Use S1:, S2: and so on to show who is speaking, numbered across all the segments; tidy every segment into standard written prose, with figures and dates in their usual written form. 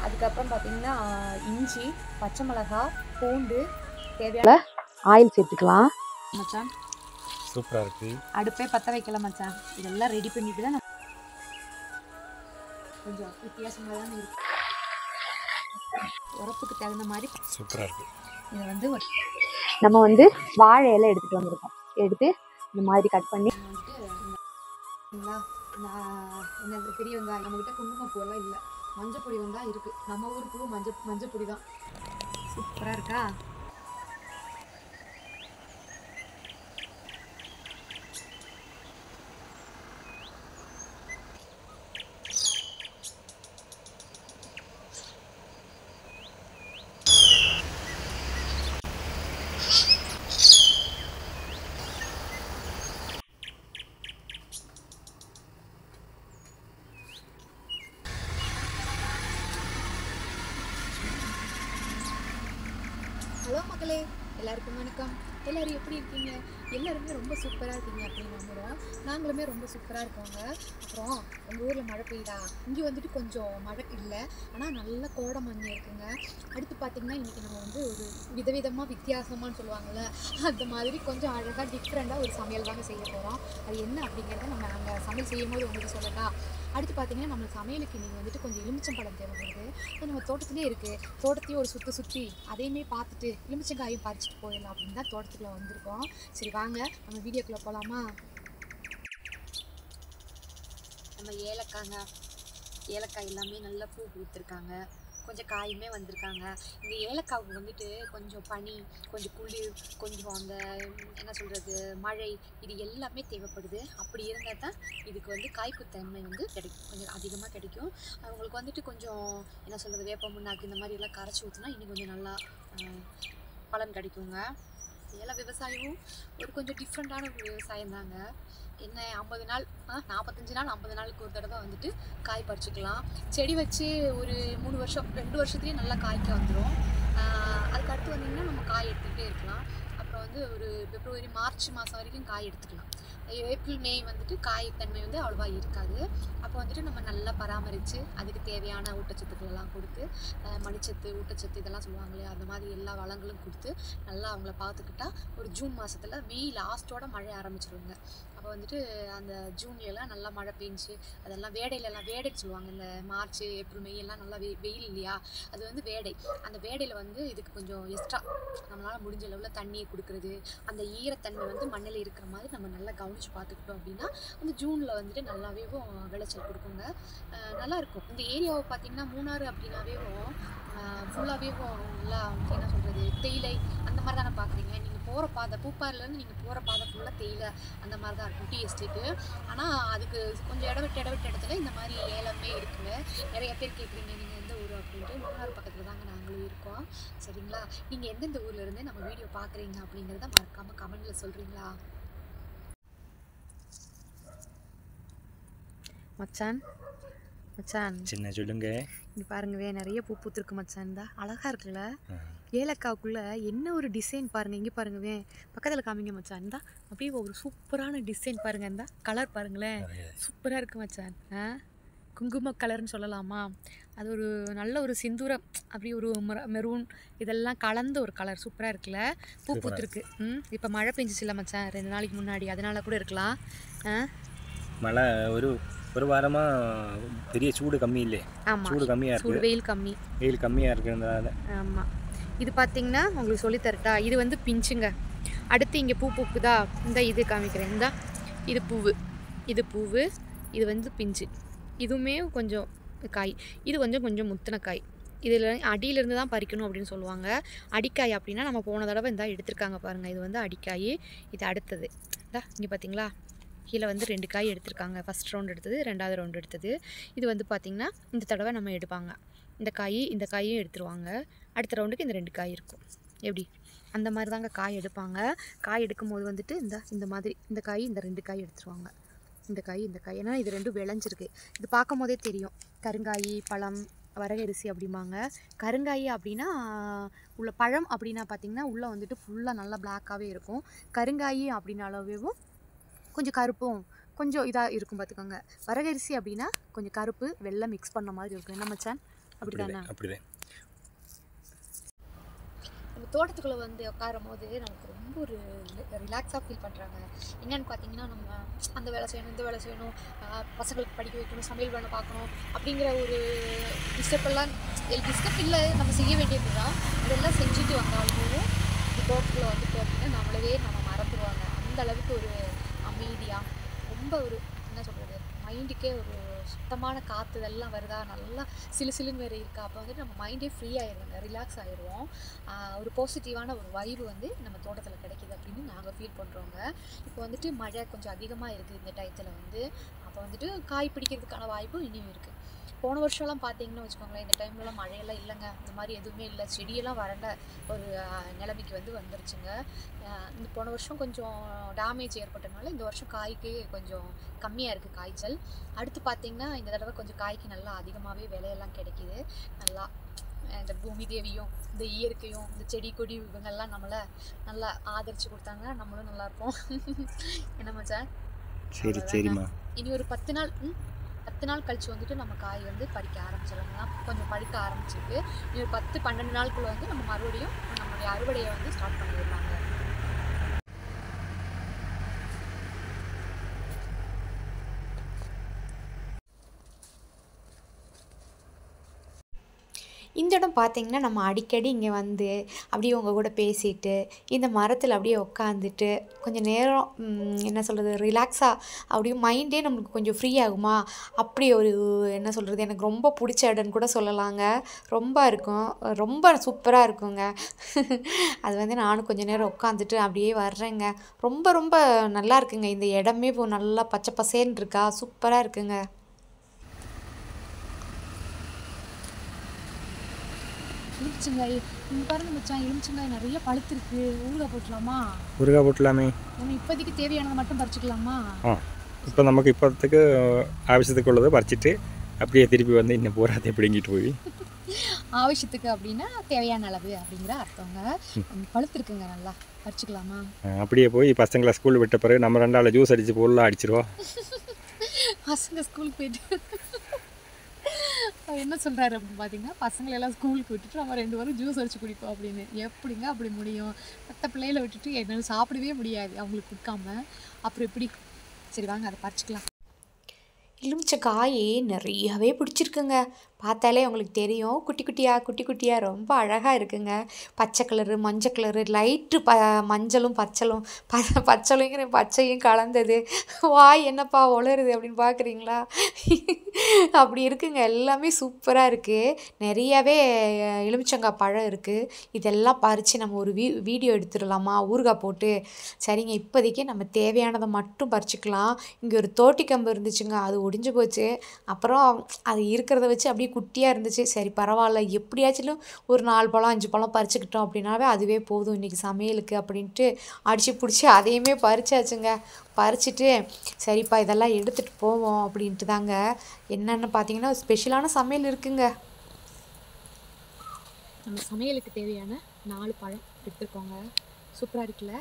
S1: அதுக்கப்புறம் பார்த்திங்கன்னா இஞ்சி, பச்சை மிளகாய், பூண்டு, தேவையான ஆயில் சேர்த்துக்கலாம் மச்சான்.
S2: சூப்பராக இருக்குது.
S1: அடுப்பே பற்ற வைக்கலாம் மச்சான். இதெல்லாம் ரெடி பண்ணிட்டு தான் கொஞ்சம் வித்தியாசமாக தான் இருக்குது. உரப்புக்கு தகுந்த மாதிரி
S2: சூப்பராக இருக்குது.
S1: இதை வந்து நம்ம வந்து வாழை இலை எடுத்துகிட்டு வந்திருக்கோம். எடுத்து இந்த மாதிரி கட் பண்ணி என்னது பெரிய வெங்காயம். நம்மக்கிட்ட குங்குமப்பூவெல்லாம் இல்லை, மஞ்சள் பொடி தான் இருக்குது. நம்ம ஊர் பூ மஞ்சள் பொடி தான். சூப்பராக இருக்கா? ஹலோ மக்களே, எல்லாருக்கும் வணக்கம். எல்லோரும் எப்படி இருக்கீங்க? எல்லாருமே ரொம்ப சூப்பராக இருக்கீங்க அப்படின்னு நம்புகிறோம். நாங்களுமே ரொம்ப சூப்பராக இருக்கோங்க. அப்புறம் உங்கள் ஊரில் மழை பெய்யுதா? இங்கே வந்துட்டு கொஞ்சம் மழை இல்லை, ஆனால் நல்ல கோடை மண்ணு இருக்குங்க. அடுத்து பார்த்திங்கன்னா இன்றைக்கி நம்ம வந்து ஒரு விதவிதமாக வித்தியாசமானு சொல்லுவாங்கள்ல, அந்த மாதிரி கொஞ்சம் அழகாக டிஃப்ரெண்ட்டாக ஒரு சமையல் தாங்க செய்ய போகிறோம். அது என்ன அப்படிங்கிறத நம்ம அங்கே சமையல் செய்யும் போது உங்களுக்கு சொல்லட்டா? அடுத்து பார்த்திங்கன்னா நம்ம சமையலுக்கு இன்றைக்கி வந்துட்டு கொஞ்சம் எலுமிச்சம்பழம் தேவைப்படுது. அது நம்ம தோட்டத்துலேயே இருக்குது. தோட்டத்தையும் ஒரு சுற்றி அதையுமே பார்த்துட்டு எலுமிச்சங்காயும் பறிச்சுட்டு போயிடலாம் அப்படின்னு தான் தோட்டத்துக்குள்ளே வந்திருக்கோம். சரி வாங்க நம்ம வீடியோக்குள்ளே போகலாமா? நம்ம ஏலக்காய் எல்லாமே நல்லா பூ பூத்துருக்காங்க, கொஞ்சம் காயுமே வந்திருக்காங்க. இந்த ஏலக்காவுக்கு வந்துட்டு கொஞ்சம் பனி, கொஞ்சம் குளிர், கொஞ்சம் அந்த என்ன சொல்கிறது மழை, இது எல்லாமே தேவைப்படுது. அப்படி இருந்தால் தான் இதுக்கு வந்து காய்ப்புத்தன்மை வந்து கிடைக்கும், கொஞ்சம் அதிகமாக கிடைக்கும். அவங்களுக்கு வந்துட்டு கொஞ்சம் என்ன சொல்கிறது வேப்ப முன்னாக்கு இந்த மாதிரி எல்லாம் கரைச்சி ஊற்றினா இன்னும் கொஞ்சம் நல்லா பலன் கிடைக்குங்க. ஏல விவசாயமும் ஒரு கொஞ்சம் டிஃப்ரெண்ட்டான ஒரு விவசாயம் தாங்க. என்ன 50 நாள் 45 நாள் 50 நாளுக்கு ஒரு தடவை வந்துட்டு காய் பறிச்சுக்கலாம். செடி வச்சு ஒரு 3 வருஷம் 2 வருஷத்துலேயே நல்லா காய்க்க வந்துடும். அதுக்கு அடுத்து வந்திங்கன்னா நம்ம காய் எடுத்துக்கிட்டே இருக்கலாம். அப்புறம் வந்து ஒரு பிப்ரவரி மார்ச் மாதம் வரைக்கும் காய் எடுத்துக்கலாம். ஏப்ரல் மே வந்துட்டு காய் தன்மை வந்து அவ்வளோவா இருக்காது. அப்போ வந்துட்டு நம்ம நல்லா பராமரித்து அதுக்கு தேவையான ஊட்டச்சத்துக்களெல்லாம் கொடுத்து மணிச்சத்து, ஊட்டச்சத்து இதெல்லாம் சொல்லுவாங்க இல்லையா, அந்த மாதிரி எல்லா வளங்களும் கொடுத்து நல்லா அவங்கள பார்த்துக்கிட்டா ஒரு ஜூன் மாதத்தில் மே லாஸ்ட்டோட மழை ஆரம்பிச்சிருவாங்க. அப்போ வந்துட்டு அந்த ஜூன்லலாம் நல்லா மழை பெஞ்சு அதெல்லாம் வேடைன்னு சொல்லுவாங்க. இந்த மார்ச் ஏப்ரல் மே எல்லாம் நல்லா வெயில் இல்லையா, அது வந்து வேடை. அந்த வேடையில் வந்து இதுக்கு கொஞ்சம் எக்ஸ்ட்ரா நம்மளால் முடிஞ்ச அளவில் தண்ணியை கொடுக்குறது, அந்த ஈரத்தன்மை வந்து மண்ணில் இருக்கிற மாதிரி நம்ம நல்லா கவனித்து பார்த்துக்கிட்டோம் அப்படின்னா அந்த ஜூனில் வந்துட்டு நல்லாவே விளைச்சல் கொடுக்குங்க. நல்லாயிருக்கும். இந்த ஏரியாவை பார்த்திங்கன்னா மூணாறு அப்படின்னாவே ஃபுல்லாகவே நல்லா என்ன சொல்கிறது தேயிலை அந்த மாதிரி தானே பார்க்குறீங்க. நீங்கள் போகிற பாதை பூப்பாறையிலேருந்து நீங்கள் போகிற பாதை ஃபுல்லாக தேயிலை அந்த மாதிரி தான் இருக்கும், டீ எஸ்டேட்டு. ஆனால் அதுக்கு கொஞ்சம் இடவிட்டு இடத்துல இந்த மாதிரி ஏலமே இருக்குங்க. நிறைய பேர் கேட்குறீங்க நீங்கள் எந்த ஊர் அப்படின்ட்டு. மூணாறு பக்கத்தில் தாங்க நாங்களும் இருக்கோம். சரிங்களா? நீங்கள் எந்தெந்த ஊரில் இருந்து நம்ம வீடியோ பார்க்குறீங்க அப்படிங்கிறத மறக்காமல் கமெண்டில் சொல்கிறீங்களா? மச்சான்
S2: சின்ன சொல்லுங்க.
S1: இங்கே பாருங்கவே நிறைய பூ பூத்துருக்கு மச்சான். தான் அழகாக இருக்குல்ல? ஏலக்காவுக்குள்ளே என்ன ஒரு டிசைன் பாருங்கள். இங்கே பாருங்கவே, பக்கத்தில் காமிங்க மச்சான். இருந்தா அப்படியே ஒரு சூப்பரான டிசைன் பாருங்கள். இந்த கலர் பாருங்களேன், சூப்பராக இருக்குது மச்சான். குங்கும கலர்னு சொல்லலாமா? அது ஒரு நல்ல ஒரு சிந்தூரம், அப்படி ஒரு மெரூன் இதெல்லாம் கலந்த ஒரு கலர் சூப்பராக இருக்குல்ல? பூ பூத்துருக்கு. இப்போ மழை பெஞ்சிச்சுல மச்சான் 2 நாளைக்கு முன்னாடி, அதனால கூட இருக்கலாம்.
S2: மழை ஒரு வாரமாக பெரிய சூடு கம்மி இல்லை.
S1: ஆமாம்,
S2: சூடு கம்மியாக இருக்குது,
S1: வெயில் கம்மியாக
S2: இருக்கிறதுனால.
S1: ஆமாம். இது பார்த்திங்கன்னா உங்களுக்கு சொல்லித்தரட்டா, இது வந்து பிஞ்சுங்க. அடுத்து இங்கே பூ பூக்குதா, இந்த இது காமிக்கிறேன். இந்த இது பூவு, இது வந்து பிஞ்சு. இதுவுமே கொஞ்சம் காய், இது கொஞ்சம் முத்தின காய். இதில் அடியிலேருந்து தான் பறிக்கணும் அப்படின்னு சொல்லுவாங்க. அடிக்காய் அப்படின்னா நம்ம போன தடவை இந்த எடுத்திருக்காங்க பாருங்கள், இது வந்து அடிக்காய். இது அடுத்தது இங்கே பார்த்தீங்களா, கீழே வந்து 2 காய் எடுத்திருக்காங்க. ஃபஸ்ட் ரவுண்ட் எடுத்தது, 2வது ரவுண்ட் எடுத்தது. இது வந்து பார்த்திங்கன்னா இந்த தடவை நம்ம எடுப்பாங்க. இந்த காயும் எடுத்துருவாங்க. அடுத்த ரவுண்டுக்கு இந்த 2 காய் இருக்கும். எப்படி அந்த மாதிரி தாங்க காய் எடுப்பாங்க. காய் எடுக்கும் போது வந்துட்டு இந்த மாதிரி இந்த காய், இந்த 2 காய் எடுத்துருவாங்க. இந்த காய் ஏன்னா இது 2 விளைஞ்சிருக்கு. இது பார்க்கும் போதே தெரியும். கருங்காய், பழம், வரகரிசி அப்படிம்பாங்க. கருங்காய் அப்படின்னா உள்ள பழம் அப்படின்னா பார்த்திங்கன்னா உள்ளே வந்துட்டு ஃபுல்லாக நல்லா பிளாக்காகவே இருக்கும். கருங்காய் அப்படின்னாலவேவும் கொஞ்சம் கருப்பும் கொஞ்சம் இதாக இருக்கும் பார்த்துக்கோங்க. வரகரிசி அப்படின்னா கொஞ்சம் கருப்பு வெள்ளை மிக்ஸ் பண்ண மாதிரி இருக்கும். என்ன மச்சான்? அப்படிதானே?
S2: அப்படிதான்.
S1: நம்ம தோட்டத்துக்குள்ளே வந்து உட்காரும் போது நமக்கு ரொம்ப ஒரு ரிலாக்ஸாக ஃபீல் பண்ணுறாங்க. என்னென்னு பார்த்தீங்கன்னா, நம்ம அந்த வேலை செய்யணும், இந்த வேலை செய்யணும், பசங்களுக்கு படிக்க வைக்கணும், சமையல் வேலை பார்க்கணும் அப்படிங்கிற ஒரு டிஸ்டர்ப் இல்லை. நம்ம செய்ய வேண்டியது தான். இதெல்லாம் செஞ்சுட்டு வந்தாலும் தோட்டத்தில் வந்துட்டு அப்படின்னா நம்ம மறந்துடுவாங்க. அந்த அளவுக்கு ஒரு அமைதியாக, ரொம்ப ஒரு என்ன சொல்கிறது, மைண்டுக்கே ஒரு சுத்தமான காற்று இதெல்லாம் வருதா, நல்லா சிலுசிலுன்னு வேறு இருக்கா. அப்போ வந்துட்டு நம்ம மைண்டே ஃப்ரீ ஆயிடுவாங்க, ரிலாக்ஸ் ஆயிடுவோம். ஒரு பாசிட்டிவான ஒரு வைப்பு வந்து நம்ம தோட்டத்தில் கிடைக்கிது அப்படின்னு நாங்கள் ஃபீல் பண்ணுறோங்க. இப்போ வந்துட்டு மழை கொஞ்சம் அதிகமாக இருக்குது இந்த டயத்தில் வந்து. அப்போ வந்துட்டு காய் பிடிக்கிறதுக்கான வாய்ப்பும் இன்னும் இருக்குது. போன வருஷம்லாம் பார்த்தீங்கன்னு வச்சுக்கோங்களேன், இந்த டைம்லலாம் மழையெல்லாம் இல்லைங்க. இந்த மாதிரி எதுவுமே இல்லை. செடியெல்லாம் வறண்ட ஒரு நிலைமைக்கு வந்துருச்சுங்க. இந்த போன வருஷம் கொஞ்சம் டேமேஜ் ஏற்பட்டனால இந்த வருஷம் காய்க்கு கொஞ்சம் கம்மியாக இருக்குது காய்ச்சல். அடுத்து பார்த்திங்கன்னா இந்த தடவை கொஞ்சம் காய்க்கு நல்லா அதிகமாகவே விலையெல்லாம் கிடைக்கிது. நல்லா இந்த பூமி தேவியும் இந்த இயற்கையும் இந்த செடி கொடி இவங்கெல்லாம் நம்மளை நல்லா ஆதரித்து கொடுத்தாங்க. நம்மளும் நல்லாயிருப்போம். என்ன மச்சான்?
S2: சரி சரிம்மா.
S1: இனி ஒரு 10 நாள் கழிச்சு வந்துட்டு நம்ம காய் வந்து பறிக்க ஆரம்பிச்சிடலாம். கொஞ்சம் பழுக்க ஆரம்பிச்சிருக்கு. இனி ஒரு 10-12 நாளுக்குள்ள வந்து நம்ம மறுபடியும் நம்மளுடைய அறுவடையை வந்து ஸ்டார்ட் பண்ணிடலாங்க. இந்த இடம் பார்த்திங்கன்னா நம்ம அடிக்கடி இங்கே வந்து அப்படியே உங்கள் கூட பேசிட்டு இந்த மரத்தில் அப்படியே உட்காந்துட்டு கொஞ்சம் நேரம் என்ன சொல்கிறது, ரிலாக்ஸாக அப்படியே மைண்டே நம்மளுக்கு கொஞ்சம் ஃப்ரீ ஆகுமா. அப்படி ஒரு என்ன சொல்கிறது, எனக்கு ரொம்ப பிடிச்ச இடம்னு கூட சொல்லலாங்க. ரொம்ப சூப்பராக இருக்குங்க. அது வந்து நானும் கொஞ்சம் நேரம் உட்காந்துட்டு அப்படியே வர்றேங்க. ரொம்ப நல்லா இருக்குங்க. இந்த இடமே இப்போ நல்லா பச்சை பசேன்னு இருக்கா, சூப்பராக இருக்குங்க. எலுமிச்சங்காய் இங்கே பாருங்க மச்சான், எலுமிச்சங்காய் நிறைய பழுத்திருக்கு. ஊறுகாய் போட்டலாமே. நம்ம இப்போதைக்கு தேவையானதை மட்டும் பறிச்சுக்கலாமா?
S2: இப்போ நமக்கு இப்போத்துக்கு ஆവശ്யத்துக்கு உள்ளதை பறிச்சிட்டு அப்படியே திருப்பி வந்து இன்னும் போராத்தை பிடிங்கிட்டு போய்
S1: ஆവശ്யத்துக்கு அப்படின்னா தேவையான அளவு அப்படிங்கிற அர்த்தங்க. பழுத்திருக்குங்க, நல்லா பறிச்சுக்கலாமா?
S2: அப்படியே போய் பசங்களை ஸ்கூல் விட்ட பிறகு நம்ம 2 ஆள் ஜூஸ் அடித்து போடலாம் அடிச்சிருவோம்.
S1: பசங்க ஸ்கூலுக்கு போயிட்டு என்ன சொல்கிறாரு அப்படின்னு பார்த்தீங்கன்னா, பசங்களெல்லாம் ஸ்கூலுக்கு விட்டுட்டு நம்ம 2 பேரும் ஜூஸ் அடிச்சு குடிப்போம் அப்படின்னு. எப்படிங்க அப்படி முடியும்? மற்ற பிள்ளைகளை விட்டுட்டு என்னால் சாப்பிடவே முடியாது அவங்களுக்கு கொடுக்காம. அப்புறம் எப்படி? சரி வாங்க அதை பறிச்சுக்கலாம். எலுமிச்சை காய் நிறையாவே பிடிச்சிருக்குங்க. பார்த்தாலே உங்களுக்கு தெரியும். குட்டி குட்டியாக ரொம்ப அழகாக இருக்குங்க. பச்சை கலரு, மஞ்சள் கலரு, லைட்டு மஞ்சளும் பச்சையும் கலந்தது. வாய் என்னப்பா உளருது அப்படின்னு பார்க்குறீங்களா? அப்படி இருக்குங்க. எல்லாமே சூப்பராக இருக்குது. நிறையாவே எலுமிச்சங்காய் பழம் இருக்குது. இதெல்லாம் பறித்து நம்ம ஒரு வீடியோ எடுத்துடலாமா ஊறுகாய் போட்டு? சரிங்க, இப்போதைக்கு நம்ம தேவையானதை மட்டும் பறிச்சுக்கலாம். இங்கே ஒரு தோட்டிக்கம்பு இருந்துச்சுங்க, அது ஒடிஞ்சு போச்சு. அப்புறம் அது இருக்கிறத வச்சு அப்படியே குட்டியாக இருந்துச்சு. சரி பரவாயில்ல, எப்படியாச்சும் ஒரு 4 பழம் 5 பழம் பறிச்சுக்கிட்டோம் அப்படின்னாவே அதுவே போதும் இன்றைக்கி சமையலுக்கு அப்படின்ட்டு அடித்து பிடிச்சி அதையுமே பறிச்சாச்சுங்க. பறிச்சுட்டு சரிப்பா இதெல்லாம் எடுத்துகிட்டு போவோம் அப்படின்ட்டு தாங்க. என்னென்னு பார்த்தீங்கன்னா ஸ்பெஷலான சமையல் இருக்குங்க. நம்ம சமையலுக்கு தேவையான 4 பழம் எடுத்துருக்கோங்க. சூப்பராக இருக்குல்ல?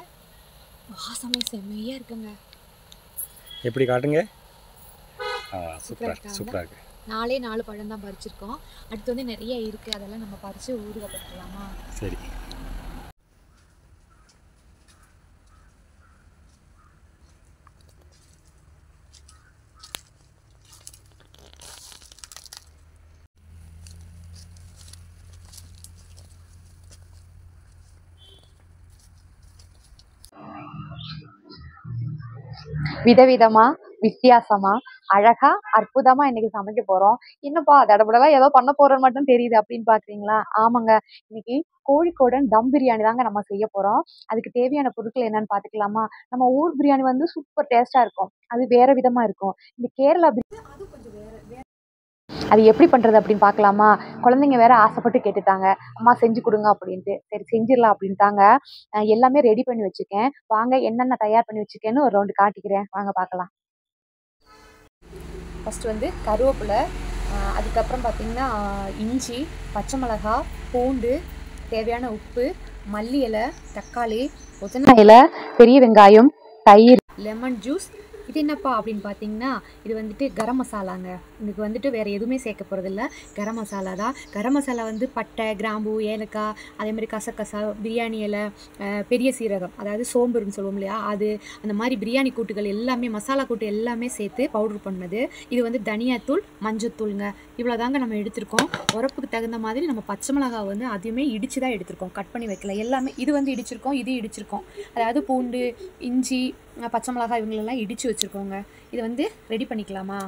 S1: வாசமே செம்மையாக இருக்குங்க.
S2: எப்படி காட்டுங்க? சூப்பராக இருக்கு.
S1: 4 பழம் தான் பறிச்சிருக்கோம். அடுத்து வந்து நிறைய இருக்குது, அதெல்லாம் நம்ம பறித்து ஊறுகாய் போட்டுக்கலாமா?
S2: சரி.
S1: விதவிதமாக வித்தியாசமாக அழகாக அற்புதமாக இன்றைக்கி சமைக்க போகிறோம். என்னப்பா தடபடலாம் ஏதோ பண்ண போகிறோன்னு மட்டும் தெரியுது அப்படின்னு பார்க்குறீங்களா? ஆமாங்க, இன்றைக்கி கோழிக்கோடன் தம் பிரியாணி தாங்க நம்ம செய்ய போகிறோம். அதுக்கு தேவையான பொருட்கள் என்னென்னு பார்த்துக்கலாமா? நம்ம ஊர் பிரியாணி வந்து சூப்பர் டேஸ்ட்டாக இருக்கும், அது வேறு விதமாக இருக்கும். இந்த கேரளா பிரியாணி அது கொஞ்சம் வேறு. அது எப்படி பண்ணுறது அப்படின்னு பார்க்கலாமா? குழந்தைங்க வேறு ஆசைப்பட்டு கேட்டுட்டாங்க, அம்மா செஞ்சு கொடுங்க அப்படின்ட்டு. சரி செஞ்சிடலாம் அப்படின்ட்டாங்க. எல்லாமே ரெடி பண்ணி வச்சுருக்கேன். வாங்க என்னென்ன தயார் பண்ணி வச்சுருக்கேன்னு ஒரு ரவுண்டு காட்டிக்கிறேன், வாங்க பார்க்கலாம். ஃபஸ்ட்டு வந்து கருவேப்பிலை, அதுக்கப்புறம் பார்த்திங்கன்னா இஞ்சி, பச்சை மிளகா, பூண்டு, தேவையான உப்பு, மல்லி இலை, தக்காளி, புதினா இலை, பெரிய வெங்காயம், தயிர், லெமன் ஜூஸ். இது என்னப்பா அப்படின்னு பார்த்தீங்கன்னா இது வந்துட்டு கரம் மசாலாங்க. இதுக்கு வந்துட்டு வேறு எதுவுமே சேர்க்க போகிறதில்ல. கரம் மசாலா தான். கரம் மசாலா வந்து பட்டை, கிராம்பு, ஏலக்காய், அதேமாதிரி கசகசா, பிரியாணி இலை, பெரிய சீரகம், அதாவது சோம்புன்னு சொல்லுவோம் இல்லையா, அது அந்த மாதிரி பிரியாணி கூட்டுகள் எல்லாமே, மசாலா கூட்டு எல்லாமே சேர்த்து பவுட்ரு பண்ணது. இது வந்து தனியாத்தூள், மஞ்சத்தூளுங்க. இவ்வளோ தாங்க நம்ம எடுத்திருக்கோம். உரப்புக்கு தகுந்த மாதிரி நம்ம பச்சை மிளகாய் வந்து அதையுமே இடித்து தான் எடுத்திருக்கோம், கட் பண்ணி வைக்கல. எல்லாமே இது வந்து இடிச்சிருக்கோம், இது இடிச்சிருக்கோம். அதாவது பூண்டு, இஞ்சி, பச்சை மிளகாய் இவங்களெல்லாம் இடித்து வச்சுருக்கோங்க. இதை வந்து ரெடி பண்ணிக்கலாமா?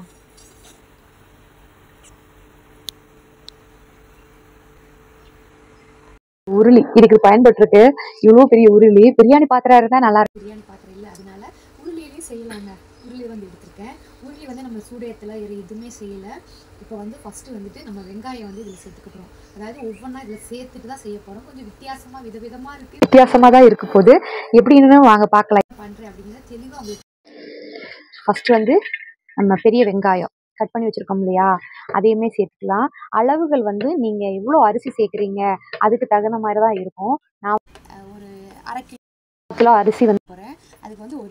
S3: உருளி இதுக்கு பயன்பட்டுருக்கு. இவ்வளோ பெரிய உருளி. பிரியாணி பாத்திரம் இருந்தால் நல்லா இருக்கும்.
S1: பிரியாணி பாத்திரம் இல்லை, அதனால உருளியிலே செய்யலாங்க. உருளி வந்து எடுத்திருக்கேன். உருளி வந்து நம்ம சூடேத்தில் எதுவுமே செய்யலை. இப்போ வந்து ஃபஸ்ட்டு வந்துட்டு நம்ம வெங்காயம் வந்து இதில் சேர்த்துக்க போகிறோம். அதாவது ஒவ்வொன்றா இதில் சேர்த்துட்டு தான் செய்ய போகிறோம். கொஞ்சம் வித்தியாசமாக விதவிதமாக இருக்குது.
S3: வித்தியாசமாக தான் இருக்க போது. எப்படின்னு வாங்க பார்க்கலாம்.
S1: பண்ணுறேன் அப்படிங்கிற தெளிவாக உங்களுக்கு.
S3: ஃபஸ்ட்டு வந்து நம்ம பெரிய வெங்காயம் கட் பண்ணி வச்சுருக்கோம் இல்லையா, அதையுமே சேர்த்துக்கலாம். அளவுகள் வந்து நீங்கள் எவ்வளோ அரிசி சேர்க்குறீங்க அதுக்கு தகுந்த மாதிரி தான் இருக்கும். நான்
S1: ஒரு அரை
S3: கிலோ அரிசி வந்து
S1: போகிறேன். அதுக்கு வந்து ஒரு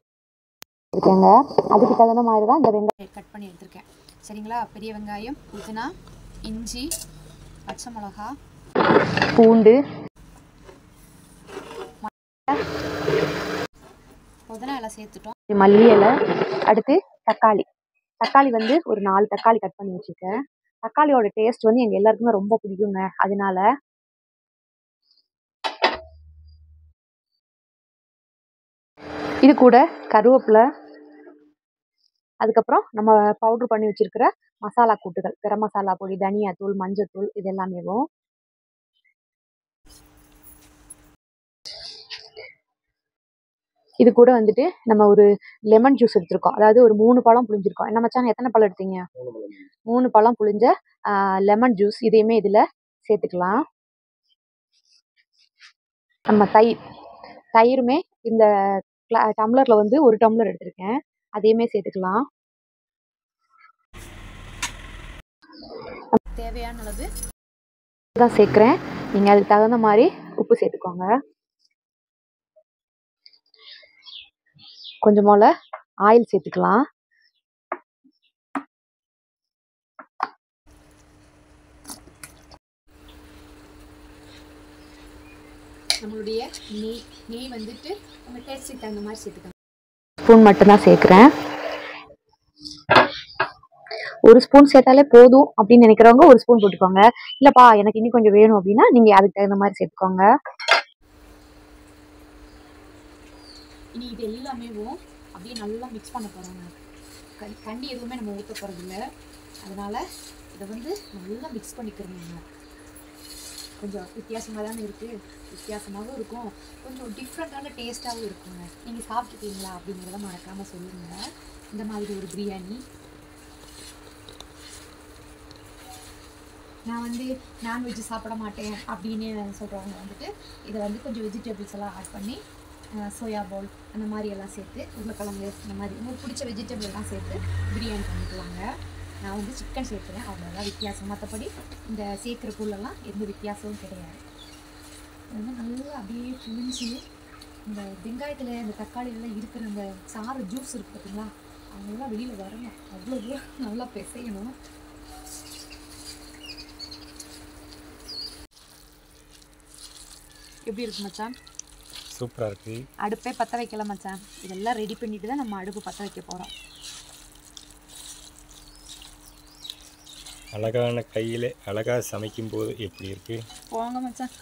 S3: இருக்கேங்க. அதுக்கு தகுந்த மாதிரி தான் இந்த வெங்காயம்
S1: கட் பண்ணி எடுத்திருக்கேன். சரிங்களா? பெரிய வெங்காயம், புதினா, இஞ்சி, பச்சை மிளகா,
S3: பூண்டு,
S1: புதினா எல்லாம் சேர்த்துட்டோம்.
S3: மல்லி இலை, அடுத்து தக்காளி. தக்காளி வந்து ஒரு 4 தக்காளி கட் பண்ணி வச்சுருக்கேன். தக்காளியோட டேஸ்ட் வந்து எங்கள் எல்லாருக்குமே ரொம்ப பிடிக்குங்க. அதனால இது கூட கருவேப்பிலை, அதுக்கப்புறம் நம்ம பவுட்ரு பண்ணி வச்சிருக்கிற மசாலா கூட்டுகள், கரம் மசாலா பொடி, தனியாத்தூள், மஞ்சத்தூள், இது எல்லாமேவும். இது கூட வந்துட்டு நம்ம ஒரு லெமன் ஜூஸ் எடுத்திருக்கோம். அதாவது ஒரு 3 பழம் புளிஞ்சிருக்கோம். என்ன மச்சான், எத்தனை பழம் எடுத்தீங்க? 3 பழம் புளிஞ்ச லெமன் ஜூஸ் இதையுமே இதில் சேர்த்துக்கலாம். நம்ம தயிருமே இந்த டம்ளரில் வந்து 1 டம்ளர் எடுத்திருக்கேன், அதையுமே சேர்த்துக்கலாம்.
S1: தேவையான அளவு
S3: தான் சேர்க்குறேன். நீங்கள் அதுக்கு தகுந்த மாதிரி உப்பு சேர்த்துக்கோங்க. கொஞ்சம் போல் ஆயில் சேர்த்துக்கலாம்.
S1: நம்மளுடைய நெய் வந்துட்டு நம்ம டேஸ்ட்டுக்கு தகுந்த மாதிரி சேர்த்துக்கணும்.
S3: ஸ்பூன் மட்டும்தான் சேர்க்குறேன். 1 ஸ்பூன் சேர்த்தாலே போதும் அப்படின்னு நினைக்கிறவங்க 1 ஸ்பூன் போட்டுக்கோங்க. இல்லைப்பா எனக்கு இன்னும் கொஞ்சம் வேணும் அப்படின்னா நீங்கள் அதுக்கு தகுந்த மாதிரி சேர்த்துக்கோங்க.
S1: இனி இது எல்லாமே அப்படியே நல்லா மிக்ஸ் பண்ண போகிறோங்க. தண்ணி எதுவுமே நம்ம ஊற்ற போகிறதில்ல. அதனால் இதை வந்து நல்லா மிக்ஸ் பண்ணிக்கிறோங்க. கொஞ்சம் வித்தியாசமாக தானே இருக்குது, வித்தியாசமாகவும் இருக்கும், கொஞ்சம் டிஃப்ரெண்ட்டான டேஸ்ட்டாகவும் இருக்குங்க. நீங்கள் சாப்பிட்டுட்டீங்களா அப்படிங்கிறத மறக்காமல் சொல்லுங்கள். இந்த மாதிரி ஒரு பிரியாணி நான் வந்து நான்வெஜ் சாப்பிட மாட்டேன் அப்படின்னு சொல்கிறவங்க வந்துட்டு இதை வந்து கொஞ்சம் வெஜிடபிள்ஸ் எல்லாம் ஆட் பண்ணி, சோயா பவுல் அந்த மாதிரி எல்லாம் சேர்த்து, உருளைக்கிழங்கு இந்த மாதிரி உங்களுக்கு பிடிச்ச வெஜிடபிள் எல்லாம் சேர்த்து பிரியாணி பண்ணிக்கலாங்க. நான் வந்து சிக்கன் சேர்க்குறேன், அவ்வளோதான் வித்தியாசம். மற்றபடி இந்த சேர்க்குற பொருளெல்லாம் எந்த வித்தியாசமும் கிடையாது. அது வந்து நல்லா அப்படியே புளிஞ்சு இந்த வெங்காயத்தில் இந்த தக்காளியெல்லாம் இருக்கிற அந்த சாறு ஜூஸ் இருக்குது பார்த்தீங்களா, அவங்களாம் வெளியில் வரணும். அவ்வளோ தூரம் நல்லா பிசையணும். எப்படி இருக்கு மச்சான்?
S2: சூப்பராக இருக்குது.
S1: அடுப்பே பற்ற வைக்கல மச்சான். இதெல்லாம் ரெடி பண்ணிட்டு தான் நம்ம அடுப்பு பற்ற வைக்க போகிறோம்.
S2: அழகான கையில் அழகாக சமைக்கும்போது எப்படி இருக்குது
S1: போங்க மச்சான்.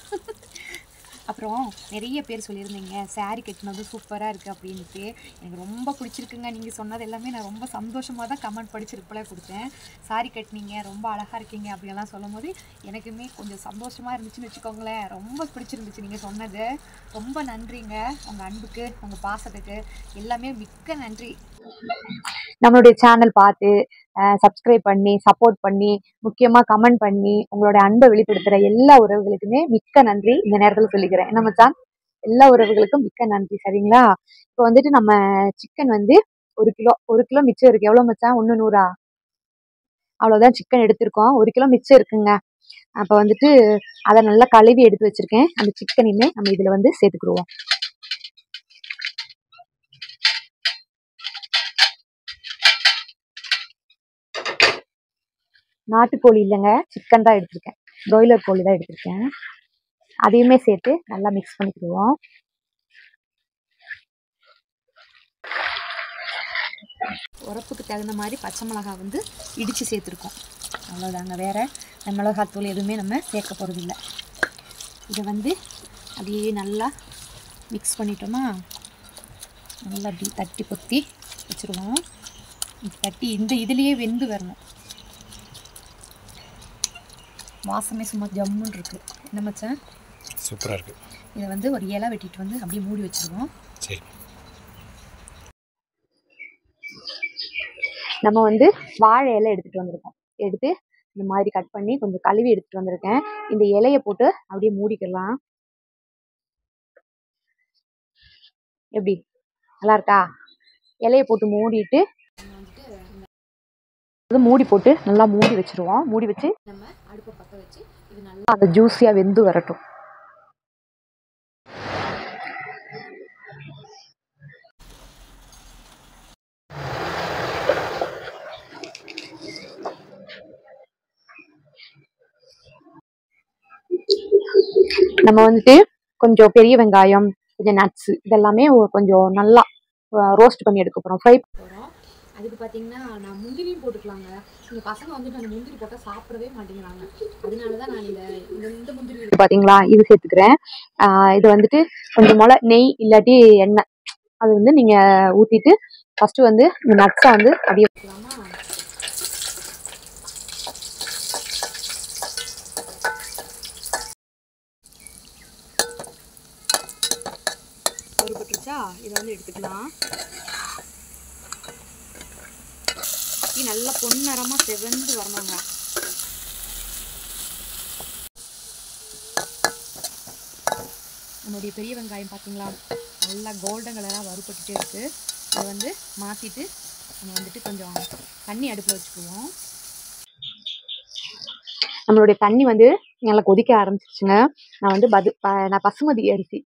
S1: அப்புறம் நிறைய பேர் சொல்லியிருந்தீங்க சாரீ கட்டினது சூப்பராக இருக்குது அப்படின்ட்டு. எனக்கு ரொம்ப பிடிச்சிருக்குங்க. நீங்கள் சொன்னது எல்லாமே நான் ரொம்ப சந்தோஷமாக தான் கமெண்ட் படித்து ரிப்ளை கொடுத்தேன். சாரீ கட்டினீங்க, ரொம்ப அழகாக இருக்கீங்க அப்படியெல்லாம் சொல்லும் போது எனக்குமே கொஞ்சம் சந்தோஷமாக இருந்துச்சுன்னு வச்சுக்கோங்களேன். ரொம்ப பிடிச்சிருந்துச்சு நீங்கள் சொன்னது. ரொம்ப நன்றிங்க. உங்கள் அன்புக்கு, உங்கள் பாசத்துக்கு எல்லாமே மிக்க நன்றி.
S3: நம்மளுடைய சேனல் பார்த்து சப்ஸ்கிரைப் பண்ணி சப்போர்ட் பண்ணி முக்கியமாக கமெண்ட் பண்ணி உங்களோட அன்பை வெளிப்படுத்துகிற எல்லா உறவுகளுக்குமே மிக்க நன்றி இந்த நேரத்தில் சொல்லிக்கிறேன். என்ன மச்சான், எல்லா உறவுகளுக்கும் மிக்க நன்றி. சரிங்களா? இப்போ வந்துட்டு நம்ம சிக்கன் வந்து 1 கிலோ மிச்சம் இருக்குது. எவ்வளோ மச்சான்? 1 100 அவ்வளோதான் சிக்கன் எடுத்திருக்கோம். 1 கிலோ மிச்சம் இருக்குங்க. அப்போ வந்துட்டு அதை நல்லா கழுவி எடுத்து வச்சுருக்கேன். அந்த சிக்கனையுமே நம்ம இதில் வந்து சேர்த்துக்குருவோம். நாட்டுக்கோழி இல்லைங்க, சிக்கன் தான் எடுத்திருக்கேன். ப்ராய்லர் கோழி தான் எடுத்திருக்கேன். அதையுமே சேர்த்து நல்லா மிக்ஸ் பண்ணிக்கிடுவோம். உரப்புக்கு தகுந்த மாதிரி பச்சை மிளகாய் வந்து இடித்து சேர்த்துருக்கோம். அவ்வளோதாங்க, வேறு மிளகாத்தூள் எதுவுமே நம்ம சேர்க்க போகிறதில்ல. இதை வந்து அப்படியே நல்லா மிக்ஸ் பண்ணிட்டோமா, நல்லா அப்படி தட்டி பொத்தி வச்சுருவோம். தட்டி இந்த இதுலேயே வெந்து வரணும். வாசமே சும்மா ஜம்முன்னு இருக்குது. என்ன மச்சான்?
S2: சூப்பராக இருக்குது.
S3: இதை வந்து ஒரு இலை வெட்டிட்டு வந்து அப்படியே மூடி வச்சுருவோம்.
S2: சரி,
S3: நம்ம வந்து வாழை இலை எடுத்துகிட்டு வந்திருக்கோம். எடுத்து இந்த மாதிரி கட் பண்ணி கொஞ்சம் கழுவி எடுத்துகிட்டு வந்திருக்கேன். இந்த இலையை போட்டு அப்படியே மூடிக்கலாம். எப்படி நல்லா இருக்கா? இலையை போட்டு மூடிட்டு மூடி போட்டு நல்லா மூடி வச்சுருவோம். மூடி வச்சு நம்ம அடுப்பை பற்ற வச்சு இது நல்லா அந்த ஜூஸியாக வெந்து வரட்டும். நம்ம வந்துட்டு கொஞ்சம் பெரிய வெங்காயம், கொஞ்சம் நட்ஸு இதெல்லாமே கொஞ்சம் நல்லா ரோஸ்ட் பண்ணி எடுக்க போகிறோம், ஃப்ரை போகிறோம். அதுக்கு பார்த்தீங்கன்னா நான் முந்திரியும் போட்டுக்கலாங்க. எங்கள் பசங்க வந்துட்டு அந்த முந்திரி போட்டால் சாப்பிடவே மாட்டேங்கிறாங்க. அதனால தான் நான் இந்த முந்திரி பார்த்தீங்களா இது சேர்த்துக்கிறேன். இது வந்துட்டு கொஞ்சம் போல் நெய் இல்லாட்டி எண்ணெய் அது வந்து நீங்கள் ஊற்றிட்டு ஃபஸ்ட்டு வந்து இந்த நட்ஸை வந்து அப்படியே வைக்கலாமா. பொறுப்பட்டுருச்சா, இதை வந்து எடுத்துக்கலாம். நல்லா பொன்னிறமாக செவந்து வரணுங்க. நம்மளுடைய பெரிய வெங்காயம் பார்த்தீங்களா நல்லா கோல்டன் கலராக வறுபட்டுட்டே இருக்குது. அதை வந்து மாற்றிட்டு நம்ம வந்துட்டு கொஞ்சம் தண்ணி அடுப்பில் வச்சுக்குவோம். நம்மளுடைய தண்ணி வந்து நல்லா கொதிக்க ஆரம்பிச்சிருச்சுங்க. நான் வந்து நான் பசுமதி அரிசி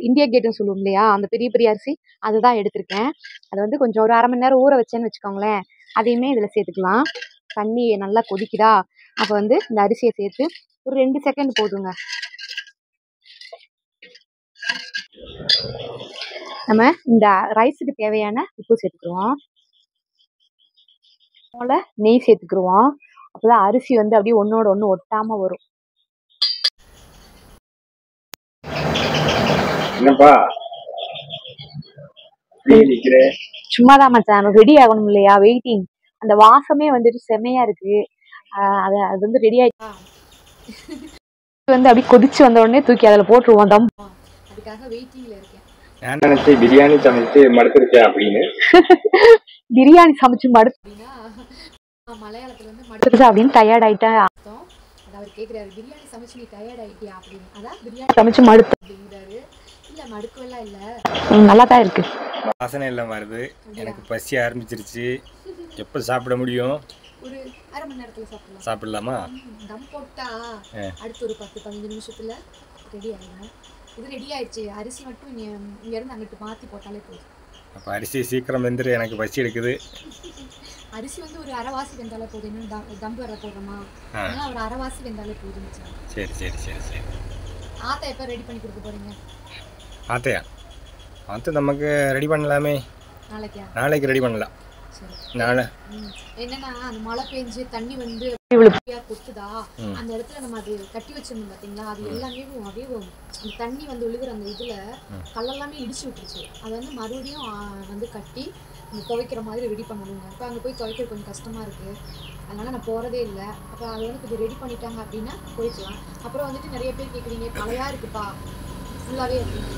S3: இந்தியா கேட்டுன்னு சொல்லுவோம் இல்லையா, அந்த பெரிய பெரிய அரிசி அதுதான் எடுத்திருக்கேன். அதை வந்து கொஞ்சம் ஒரு 1/2 மணி நேரம் ஊற வச்சேன்னு வச்சுக்கோங்களேன். அதையுமே இதில் சேர்த்துக்கலாம். தண்ணி நல்லா கொதிக்குதா, அப்போ வந்து இந்த அரிசியை சேர்த்து ஒரு 2 செகண்ட் போதுங்க. நம்ம இந்த ரைஸுக்கு தேவையான உப்பு சேர்த்துக்குருவோம். போல நெய் சேர்த்துக்குருவோம். அப்போதான் அரிசி வந்து அப்படியே ஒன்றோட ஒன்று ஒட்டாமல் வரும்.
S2: என்னப்பா
S3: சும்மாதான் மச்சான், ரெடி ஆகணும் இல்லையா, வெயிட்டிங். அந்த வாசமே வந்துட்டு செமையா இருக்கு. அது வந்து ரெடி ஆயிட்டா வந்து அப்படியே கொதிச்சு வந்த உடனே தூக்கி அதில் போட்டுருவோம். தம் அதுக்காக வெயிட்டிங்ல இருக்கேன்.
S2: நான் நினைச்சேன் பிரியாணி சமைச்சு மடுத்துருக்கேன் அப்படின்னு.
S3: பிரியாணி சமைச்சு மடுத்து அப்படின்னா மலையாளத்துல வந்து மடுத்துருச்சா அப்படின்னு டயர்ட் ஆயிட்டேன் அர்த்தம். அது அவர் கேட்குறாரு, பிரியாணி சமைச்சு நீ டயர்ட் ஆயிட்டியா அப்படின்னு. அதான் பிரியாணி சமைச்சு மடுத்து அப்படிங்கிறாரு. இல்லை மடுக்கவெல்லாம் இல்லை, நல்லா தான் இருக்கு.
S2: வாசனை எல்லாம் வருது, எனக்கு பசி ஆரம்பிச்சிருச்சு. எப்போ சாப்பிட முடியும்?
S1: ஒரு 1/2 மணி நேரத்தில்
S2: சாப்பிடலாமா?
S1: தம் போட்டா அடுத்து ஒரு 10-15 நிமிஷத்துல ரெடி ஆயிடும். இது ரெடி ஆயிடுச்சு. அரிசி மட்டும் இங்கேருந்து அங்கிட்டு மாற்றி போட்டாலே போதும்.
S2: அப்போ அரிசி சீக்கிரம் வெந்துரு, எனக்கு பசி எடுக்குது.
S1: அரிசி வந்து ஒரு அரைவாசி வெந்தாலே போதும். இன்னும் தம் வர போடுறோமா, அதனால ஒரு அரைவாசி வெந்தாலே போதும்.
S2: சரி சரி சரி சரி.
S1: ஆத்தா எப்போ ரெடி பண்ணி கொடுக்க போறீங்க?
S2: ஆத்தையா? ஆற்று நமக்கு ரெடி பண்ணலாமே. நாளைக்கு ரெடி பண்ணலாம். நாளை
S1: என்னன்னா அந்த மழை பெஞ்சு தண்ணி வந்து கொத்துதா, அந்த இடத்துல நம்ம அது கட்டி வச்சிருந்தோம் பார்த்தீங்களா, அது எல்லாமே அப்படியே அந்த தண்ணி வந்து விழுகிற அந்த இதுல கல்லெல்லாமே இடிச்சு விட்டுருச்சு. அதை வந்து மறுபடியும் வந்து கட்டி துவைக்கிற மாதிரி ரெடி பண்ணணுங்க. இப்போ அங்கே போய் துவைக்கிற கொஞ்சம் கஷ்டமா இருக்கு, அதனால நான் போறதே இல்லை. அப்போ அதை வந்து கொஞ்சம் ரெடி பண்ணிட்டாங்க அப்படின்னா போய்க்கலாம். அப்புறம் வந்துட்டு நிறைய பேர் கேட்குறீங்க மழையா இருக்குப்பா ஃபுல்லாகவே அப்படின்னு.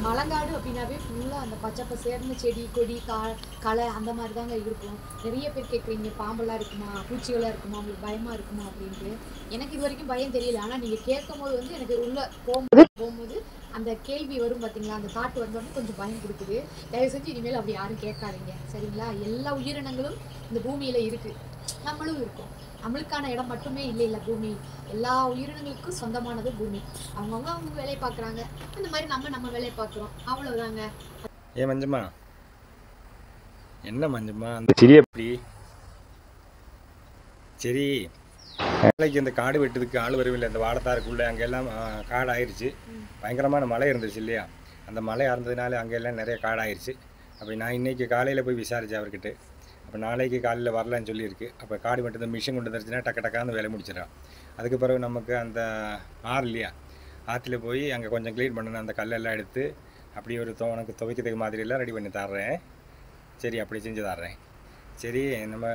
S1: மலங்காடு அப்படின்னாவே ஃபுல்லாக அந்த பச்சை பசேர்னு செடி கொடி களை அந்த மாதிரி தாங்க இருக்கும். நிறைய பேர் கேட்குறீங்க பாம்பெல்லாம் இருக்குமா, பூச்சிகளாக இருக்குமா, உங்களுக்கு பயமாக இருக்குமா அப்படின்ட்டு. எனக்கு இது வரைக்கும் பயம் தெரியல. ஆனால் நீங்கள் கேட்கும் போது வந்து எனக்கு உள்ளே போகும்போது அந்த கேள்வி வரும் பார்த்தீங்களா, அந்த தாட்டு வந்தோடனே கொஞ்சம் பயம் கொடுக்குது. தயவு செஞ்சு இனிமேல் அப்படி யாரும் கேட்காதீங்க சரிங்களா. எல்லா உயிரினங்களும் இந்த பூமியில் இருக்குது, நம்மளும் இருக்கோம். நம்மளுக்கான இடம் மட்டுமே இல்லை பூமி. எல்லா உயிரினங்களுக்கும் சொந்தமானது பூமி. அவங்க வேலையை பார்க்குறாங்க, அந்த மாதிரி நம்ம வேலையை பார்க்குறோம், அவ்வளோதாங்க.
S2: ஏ மஞ்சம்மா, என்ன மஞ்சம்மா அந்த சிறிய எப்படி சரி நாளைக்கு இந்த காடு வெட்டுறதுக்கு ஆள் வரவில்லை. இந்த வாடத்தாருக்குள்ளே அங்கெல்லாம் காடு ஆயிடுச்சு. பயங்கரமான மழை இருந்துச்சு இல்லையா? அந்த மழை இருந்ததுனால அங்கெல்லாம் நிறைய காடு ஆயிடுச்சு. அப்போ நான் இன்றைக்கி காலையில் போய் விசாரித்தேன் அவர்கிட்ட. அப்போ நாளைக்கு காலையில் வரலான்னு சொல்லியிருக்கு. அப்போ காடு வெட்டுறது மிஷின் கொண்டு வந்துருச்சுன்னா டக்கு டக்காந்து வேலை முடிச்சிடறான். அதுக்கு பிறகு நமக்கு அந்த ஆறு இல்லையா, ஆற்றுல போய் அங்கே கொஞ்சம் க்ளீன் பண்ணணும். அந்த கல்லெல்லாம் எடுத்து அப்படியே ஒரு உனக்கு துவைக்கிறதுக்கு மாதிரியெல்லாம் ரெடி பண்ணி தர்றேன். சரி, அப்படி செஞ்சு தர்றேன். சரி, நம்ம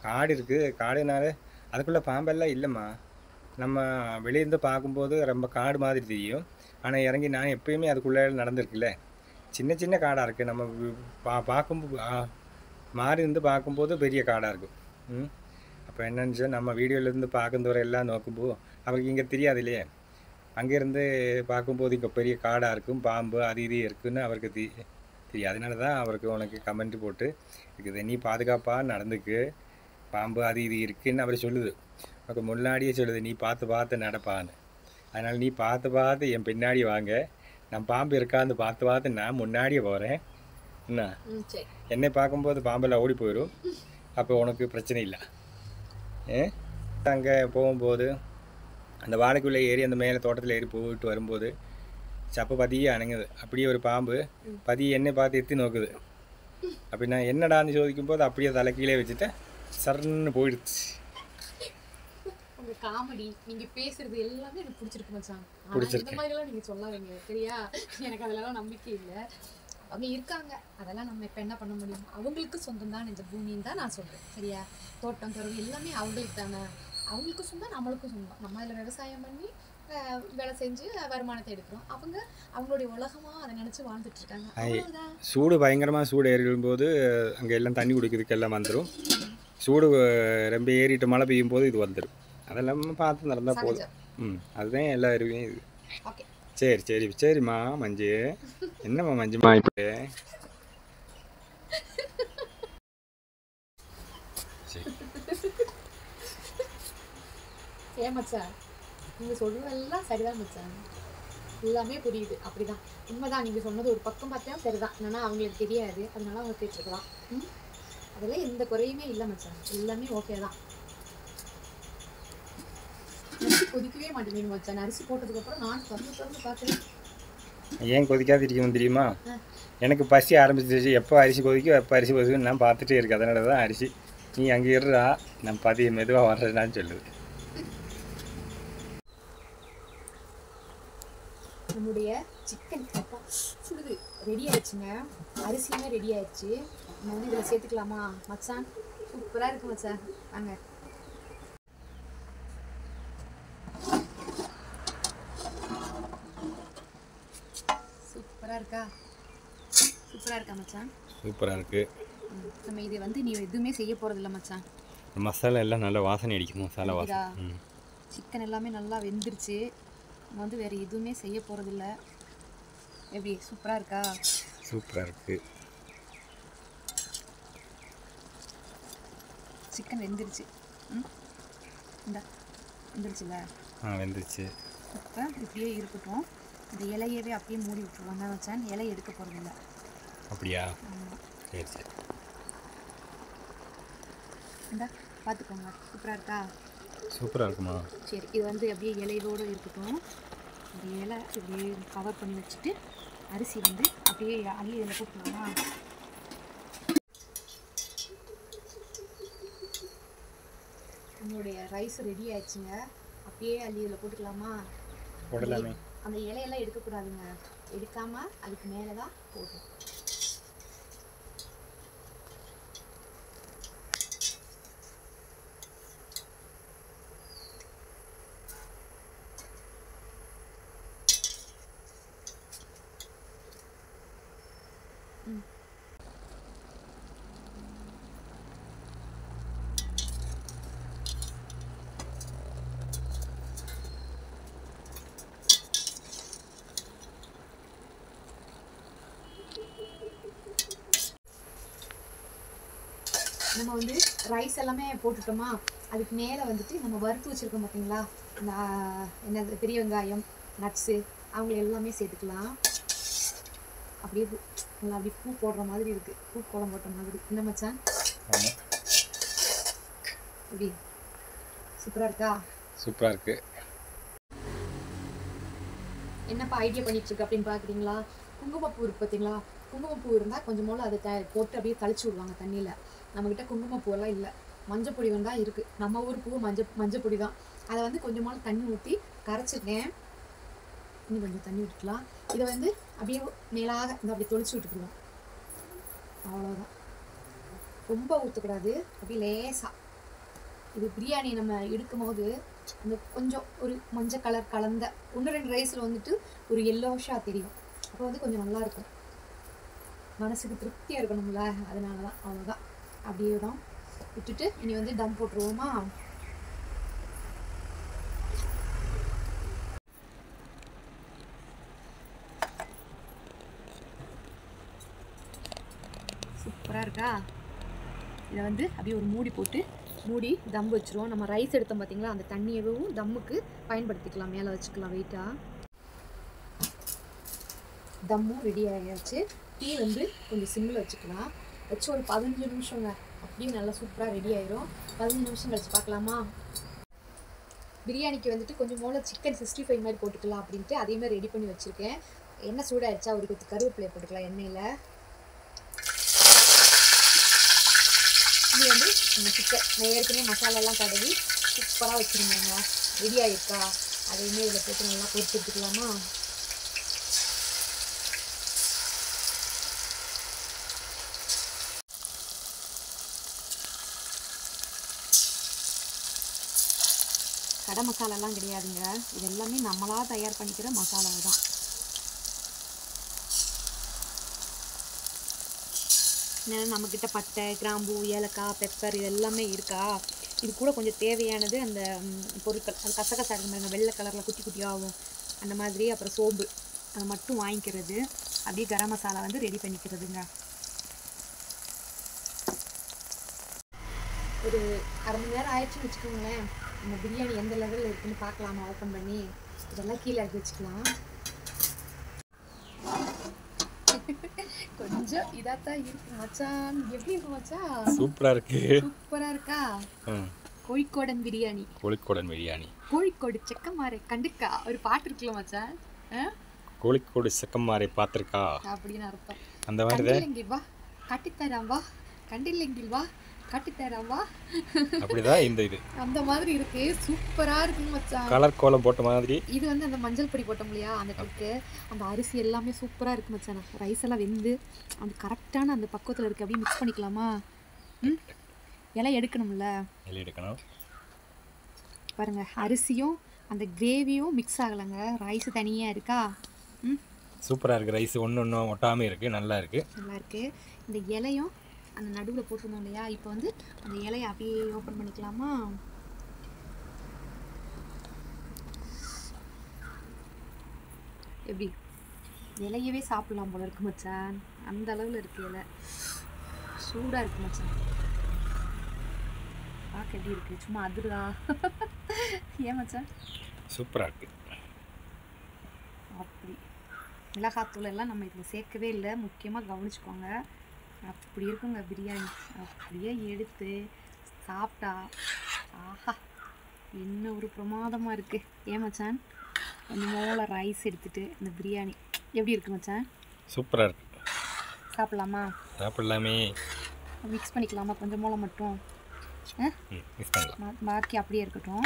S2: காடு இருக்குது. காடுனால அதுக்குள்ளே பாம்பெல்லாம் இல்லைம்மா. நம்ம வெளியேருந்து பார்க்கும்போது ரொம்ப காடு மாதிரி தெரியும். ஆனால் இறங்கி நான் எப்பயுமே அதுக்குள்ளே நடந்திருக்குல்ல, சின்ன சின்ன காடாக இருக்குது. நம்ம பார்க்கும்போது மாறி இருந்து பார்க்கும்போது பெரிய காடாக இருக்கும். அப்போ என்னன்னு நம்ம வீடியோலேருந்து பார்க்குறவரை எல்லாம் நோக்கும்போது அவருக்கு இங்கே தெரியாது இல்லையே. அங்கேருந்து பார்க்கும்போது இங்கே பெரிய காடாக இருக்கும், பாம்பு அது இது இருக்குதுன்னு அவருக்கு தெரியும். அதனால தான் அவருக்கு உனக்கு கமெண்ட் போட்டு இருக்குது, நீ பாதுகாப்பாக நடந்துக்கு, பாம்பு அது இது இருக்குதுன்னு அவர் சொல்லுது. உனக்கு முன்னாடியே சொல்லுது, நீ பார்த்து நடப்பான்னு. அதனால் நீ பார்த்து என் பின்னாடி வாங்க. நான் பாம்பு இருக்கான்னு பார்த்து நான் முன்னாடியே போகிறேன். என்ன என்னை பார்க்கும்போது பாம்பெல்லாம் ஓடி போயிடும். அப்போ உனக்கு பிரச்சனை இல்லை. அங்கே போகும்போது அந்த வாழைக்குள்ளே ஏறி அந்த மேலே தோட்டத்தில் ஏறி போயிட்டு வரும்போது சப்பை பதியே அணங்குது. அப்படியே ஒரு பாம்பு பதியை என்னை பார்த்து எத்தி நோக்குது. அப்படி நான் என்னடான்னு சோதிக்கும் போது அப்படியே தலை கீழே வச்சுட்டேன், சர்ன்னு போயிடுச்சு.
S1: உங்க காமெடி, நீங்க பேசுறது எல்லாமே எனக்கு பிடிச்சிருக்கு மச்சான்.
S2: பிடிச்சிருக்கு.
S1: இந்த மாதிரிலாம் நீங்க சொல்லாதீங்க சரியா? எனக்கு அதெல்லாம் நம்பிக்கை இல்லை. அவங்க இருக்காங்க, அதெல்லாம் நம்ம இப்போ என்ன பண்ண முடியும்? அவங்களுக்கு சொந்தம் தான் இந்த பூமின்னு தான் நான் சொல்கிறேன் சரியா? தோட்டம் துறவு எல்லாமே அவங்களுக்கு தானே. அவங்களுக்கும் சொந்தம், நம்மளுக்கும் சொந்தம். நம்ம அதில் விவசாயம் பண்ணி வேலை செஞ்சு வருமானத்தை எடுக்கிறோம். அவங்க அவங்களுடைய உலகமாக அதை நினச்சி வாழ்ந்துட்டு இருக்காங்க.
S2: சூடு பயங்கரமாக சூடு ஏறிடும்போது அங்கே எல்லாம் தண்ணி குடிக்கிறதுக்கு எல்லாம் வந்துடும். சூடு ரொம்ப ஏறிட்டு மழை பெய்யும் போது இது வந்துடும். அதெல்லாம் பார்த்து நடந்தால் போதும். அதுதான் எல்லா அருவியும் இது.
S1: ஓகே,
S2: சரிம்மா மஞ்சு. என்னம்மா மஞ்சுமா இப்படி?
S1: மச்சான், நீங்கள் சொல்கிறதெல்லாம் சரிதான் மச்சான், எல்லாமே புரியுது. அப்படிதான், உண்மைதான். நீங்கள் சொன்னது ஒரு பக்கம் பார்த்தா சரிதான். என்னன்னா அவங்களுக்கு தெரியாது, அதனால அவங்க கேட்டுருக்கலாம். அதெல்லாம் எந்த குறையுமே இல்லை மச்சான், எல்லாமே ஓகே தான். அரிசி கொதிக்கவே மாட்டேங்குது மச்சான். அரிசி போட்டதுக்கப்புறம் நான் திறந்து பார்க்குறேன்.
S2: ஏன் கொதிக்காது இருக்கணும் தெரியுமா? எனக்கு பசி ஆரம்பிச்சிருச்சு. எப்போ அரிசி கொதிக்கும் எப்போ அரிசி கொதிக்கும் நான் பார்த்துட்டே இருக்கேன். அதனால தான் அரிசி நீ அங்கே இருறா, நான் பதி மெதுவாக வர்றதுனான்னு சொல்லுது.
S1: நம்முடைய சிக்கன் சுடுது ரெடி ஆயிடுச்சுங்க. அரிசியுமே ரெடி ஆயிடுச்சு. நம்ம வந்து இதில் சேர்த்துக்கலாமா மச்சான்? சூப்பராக இருக்கு மச்சான். வாங்க. சூப்பராக இருக்கா மச்சான்? சூப்பராக இருக்கு. நம்ம இது வந்து நீ எதுவுமே செய்ய போகிறதில்ல மச்சான்.
S2: மசாலா எல்லாம் நல்லா வாசனை அடிக்கும். மசாலா வாசனை.
S1: சிக்கன் எல்லாமே நல்லா வெந்துருச்சு. நம்ம வந்து வேறு எதுவுமே செய்ய போகிறதில்ல. எப்படி சூப்பராக இருக்கா?
S2: சூப்பராக இருக்கு.
S1: சிக்கன் வெந்துருச்சு. வெந்துருச்சுல?
S2: வெந்துருச்சு.
S1: இப்போ இப்படியே இருக்கட்டும். இந்த இலையவே அப்படியே மூடி விட்டுருவாங்க மச்சான். இலை எடுக்க போகிறதில்ல.
S2: அப்படியா? சரி.
S1: இந்தா பார்த்துக்கோங்க. சூப்பராக இருக்கா?
S2: சூப்பராக இருக்குமா?
S1: சரி, இது வந்து அப்படியே இலையோடு இருக்கட்டும். இந்த இலை இப்படியே கவர் பண்ணி வச்சுட்டு அரிசி வந்து அப்படியே அள்ளி இதில் போட்டுக்கலாமா? நம்மளுடைய ரைஸ் ரெடி ஆயிடுச்சுங்க. அப்படியே அள்ளி இதில் போட்டுக்கலாமா?
S2: போடலாமே.
S1: அந்த இலையெல்லாம் எடுக்கக்கூடாதுங்க. எடுக்காமல் அதுக்கு மேலே தான் போடணும். நம்ம வந்து ரைஸ் எல்லாமே போட்டுட்டோமா? அதுக்கு மேலே வந்துட்டு நம்ம வறுத்து வச்சுருக்கோம் பார்த்தீங்களா? என்னது பெரிய வெங்காயம், நட்ஸு, அவங்க எல்லாமே சேர்த்துக்கலாம். அப்படியே நல்லா அப்படி பூ போடுற மாதிரி இருக்குது. பூ கோலம் போட்ட மாதிரி. என்ன மச்சான்? எப்படி சூப்பராக இருக்கா?
S2: சூப்பராக இருக்குது.
S1: என்னப்பா ஐடியா பண்ணிகிட்ருக்கு அப்படின்னு பார்க்குறீங்களா? குங்குமப்பூ இருக்குது பார்த்தீங்களா? குங்குமப்பூ இருந்தால் கொஞ்சம் போல் அதை போட்டு அப்படியே தளிச்சு விடுவாங்க தண்ணியில். நம்மக்கிட்ட குங்குமப்பூவெல்லாம் இல்லை, மஞ்சப்பொடி தான் இருக்குது. நம்ம ஊர் பூ மஞ்சப்பொடி தான். அதை வந்து கொஞ்சமாக தண்ணி ஊற்றி கரைச்சிருக்கேன். இன்னும் கொஞ்சம் தண்ணி விட்டுக்கலாம். இதை வந்து அப்படியே மேலாக இந்த அப்படி தொளிச்சு விட்டுக்குருவோம். அவ்வளோதான், ரொம்ப ஊற்றக்கூடாது, அப்படியே லேசாக. இது பிரியாணி நம்ம எடுக்கும் போது அந்த கொஞ்சம் ஒரு மஞ்சள் கலர் கலந்த 1-2 ரைஸில் வந்துட்டு ஒரு எல்லோஷாக தெரியும். அப்போ வந்து கொஞ்சம் நல்லாயிருக்கும், மனசுக்கு திருப்தியாக இருக்கணும்ல, அதனால தான். அவ்வளோதான், அப்படியே தான் விட்டுட்டு இனி வந்து தம் போட்டுருவோமா? சூப்பராக இருக்கா? இதை வந்து அப்படியே ஒரு மூடி போட்டு மூடி தம் வச்சுருவோம். நம்ம ரைஸ் எடுத்தோம் பார்த்தீங்களா, அந்த தண்ணியவும் தம்முக்கு பயன்படுத்திக்கலாம், மேலே வச்சுக்கலாம் வெயிட்டாக. தம்மும் ரெடி ஆகியாச்சு. டீ வந்து கொஞ்சம் சிம்மில் வச்சுக்கலாம். வச்சு ஒரு 15 நிமிஷங்க, அப்படியே நல்லா சூப்பராக ரெடி ஆயிரும். 15 நிமிஷம் கழிச்சு பார்க்கலாமா? பிரியாணிக்கு வந்துட்டு கொஞ்சம் போல் சிக்கன் 65 மாதிரி போட்டுக்கலாம் அப்படின்ட்டு அதே மாதிரி ரெடி பண்ணி வச்சுருக்கேன். எண்ணெய் சூடாகிடுச்சா, ஒரு கொத்து கருவேப்பிலையை போட்டுக்கலாம் எண்ணெயில். இது வந்து நம்ம சிக்கன் நான் ஏற்கனவே மசாலாலாம் தடவி சூப்பராக வச்சுருந்தேங்க. ரெடி ஆகிருக்கா? அதையுமே இதில் போட்டு நல்லா பொரிச்சு எடுத்துக்கலாமா? கடை மசாலாலாம் கிடையாதுங்க, இது எல்லாமே நம்மளாக தயார் பண்ணிக்கிற மசாலா தான். ஏன்னா நம்மக்கிட்ட பட்டை, கிராம்பு, ஏலக்காய், பெப்பர் இது எல்லாமே இருக்கா. இது கூட கொஞ்சம் தேவையானது அந்த பொருட்கள், அது கசகசா இருக்குங்க, வெள்ளை கலரில் குட்டி குட்டியாகும் அந்த மாதிரி. அப்புறம் சோம்பு அதை மட்டும் வாங்கிக்கிறது. அப்படியே கரம் மசாலா வந்து ரெடி பண்ணிக்கிறதுங்க. ஒரு அரை மணி நேரம் ஆயிடுச்சுன்னு வச்சுக்கோங்களேன். நம்ம பிரியாணி எந்த லெவலில் இருக்குன்னு பார்க்கலாமா? ஓப்பன் பண்ணி இதெல்லாம் கீழே இறக்கி வச்சுக்கலாம். கொஞ்சம் இதாத்தான் இருக்கு மச்சான். எப்படி இருக்கு மச்சான்?
S2: சூப்பராக இருக்கு.
S1: சூப்பராக இருக்கா? கோழிக்கோடன் பிரியாணி.
S2: கோழிக்கோடன் பிரியாணி.
S1: கோழிக்கோடு செக்கமாரை கண்டுக்கா ஒரு பாட்டு இருக்குல்ல மச்சான்.
S2: கோழிக்கோடு செக்கமாரை பார்த்துருக்கா
S1: அப்படின்னு அர்த்தம்.
S2: அந்த மாதிரி
S1: கண்டில்லெங்கில் வா கட்டித்தரான் வா, கண்டில்லெங்கில் வா கட்டித்தரான் வா,
S2: அப்படிதான் இந்த இது
S1: அந்த மாதிரி இருக்கு. சூப்பரா இருக்கு மச்சான்.
S2: கலர் கோலம் போட்ட மாதிரி. இது
S1: வந்து அந்த மஞ்சள் பொடி போட்டோம் இல்லையா, அந்த ட்ரிக்கு. அந்த அரிசி எல்லாமே சூப்பரா இருக்கு மச்சான். ரைஸ் எல்லாம் வெந்து அந்த கரெக்டான அந்த பக்குவத்தில் இருக்கு. அப்படியே மிக்ஸ் பண்ணிக்கலாமா? இலை எடுக்கணும்ல,
S2: இலை எடுக்கணும்.
S1: பாருங்க, அரிசியும் அந்த கிரேவியும் மிக்ஸ் ஆகலைங்க, ரைஸ் தனியா இருக்கா.
S2: சூப்பராக இருக்குது. ரைஸ் ஒன்று ஒட்டாமல் இருக்குது, நல்லா இருக்குது,
S1: நல்லா இருக்குது. இந்த இலையும் அந்த நடுவில் போட்டுருந்தோம் இல்லையா, இப்போ வந்து அந்த இலையை அப்படியே ஓப்பன் பண்ணிக்கலாமா? எப்படி இலையவே சாப்பிடலாம் போல இருக்கு மச்சான், அந்த அளவில் இருக்குது. இலை சூடாக இருக்குது மச்சான். பார்க்க எப்படி இருக்குது? சும்மா அதிரா. ஏன் மச்சான்?
S2: சூப்பராக இருக்குது.
S1: அப்படி மிளகாத்தூள் எல்லாம் நம்ம இதில் சேர்க்கவே இல்லை, முக்கியமாக கவனிச்சுக்கோங்க. அப்படி இருக்குங்க பிரியாணி. அப்படியே எடுத்து சாப்பிட்டா ஆஹா என்ன ஒரு பிரமாதமாக இருக்குது. ஏன் மச்சான்? கொஞ்சம் மோள ரைஸ் எடுத்துகிட்டு இந்த பிரியாணி எப்படி இருக்குது மச்சான்?
S2: சூப்பராக இருக்குது.
S1: சாப்பிட்லாமா?
S2: சாப்பிட்லாமே.
S1: மிக்ஸ் பண்ணிக்கலாமா? கொஞ்சம் மோளம் மட்டும்
S2: மிக்ஸ் பண்ணலாம்,
S1: பாக்கி அப்படியே இருக்கட்டும்.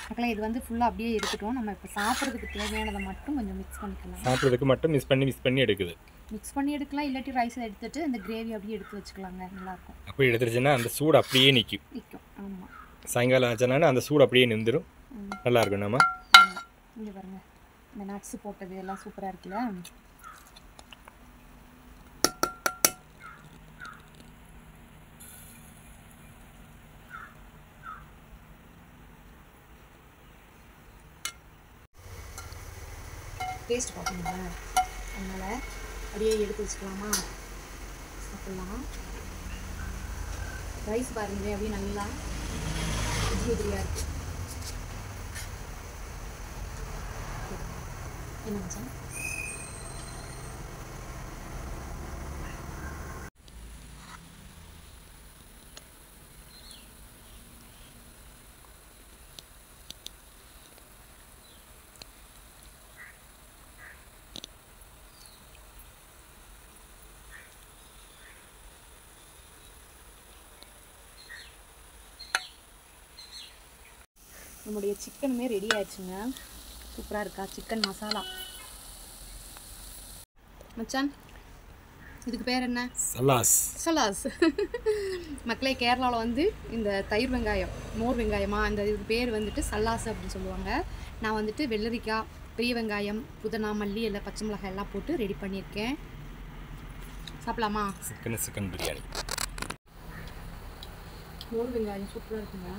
S1: மக்களே, இது வந்து ஃபுல்லாக அப்படியே இருக்கட்டும். நம்ம இப்போ சாப்பிட்றதுக்கு தேவையானதை மட்டும் கொஞ்சம் மிக்ஸ் பண்ணிக்கலாம்.
S2: சாப்பிட்றதுக்கு மட்டும் மிக்ஸ் பண்ணி எடுக்குது.
S1: மிக்ஸ் பண்ணி எடுக்கலாம், இல்லாட்டி ரைஸில் எடுத்துட்டு இந்த கிரேவி அப்படியே எடுத்து வச்சுக்கலாங்க, நல்லாயிருக்கும்.
S2: அப்படி எடுத்துருச்சுன்னா அந்த சூடு அப்படியே நிற்கும்.
S1: ஆமாம்,
S2: சாயங்காலம் ஆச்சுன்னா அந்த சூடு அப்படியே நின்றுடும், நல்லாயிருக்கும். நம்ம
S1: இங்கே பாருங்க, இந்த நட்ஸு போட்டது எல்லாம் சூப்பராக இருக்குல்ல. டேஸ்ட் பார்க்கணுங்களா, அதனால் அப்படியே எடுத்து வச்சுக்கலாமா? சாப்பிட்லாம். ரைஸ் பாருங்க அப்படியே நல்லா உதிரியாக இருக்குது. என்ன மச்சான்? நம்முடைய சிக்கனுமே ரெடி ஆயிடுச்சுங்க. சூப்பராக இருக்கா சிக்கன் மசாலா. மச்சான் இதுக்கு பேர் என்ன? சலாஸ். மக்களே கேரளாவில் வந்து இந்த தயிர் வெங்காயம், மோர் வெங்காயமா, இந்த இதுக்கு பேர் வந்துட்டு சல்லாஸ் அப்படின்னு சொல்லுவாங்க. நான் வந்துட்டு வெள்ளரிக்காய், பெரிய வெங்காயம், புதினா, மல்லி எல்லாம் பச்சை மிளகாய் எல்லாம் போட்டு ரெடி பண்ணியிருக்கேன். சாப்பிடலாமா?
S2: சிக்கன் பிரியாணி.
S1: மோர் வெங்காயம் சூப்பராக இருக்குங்க.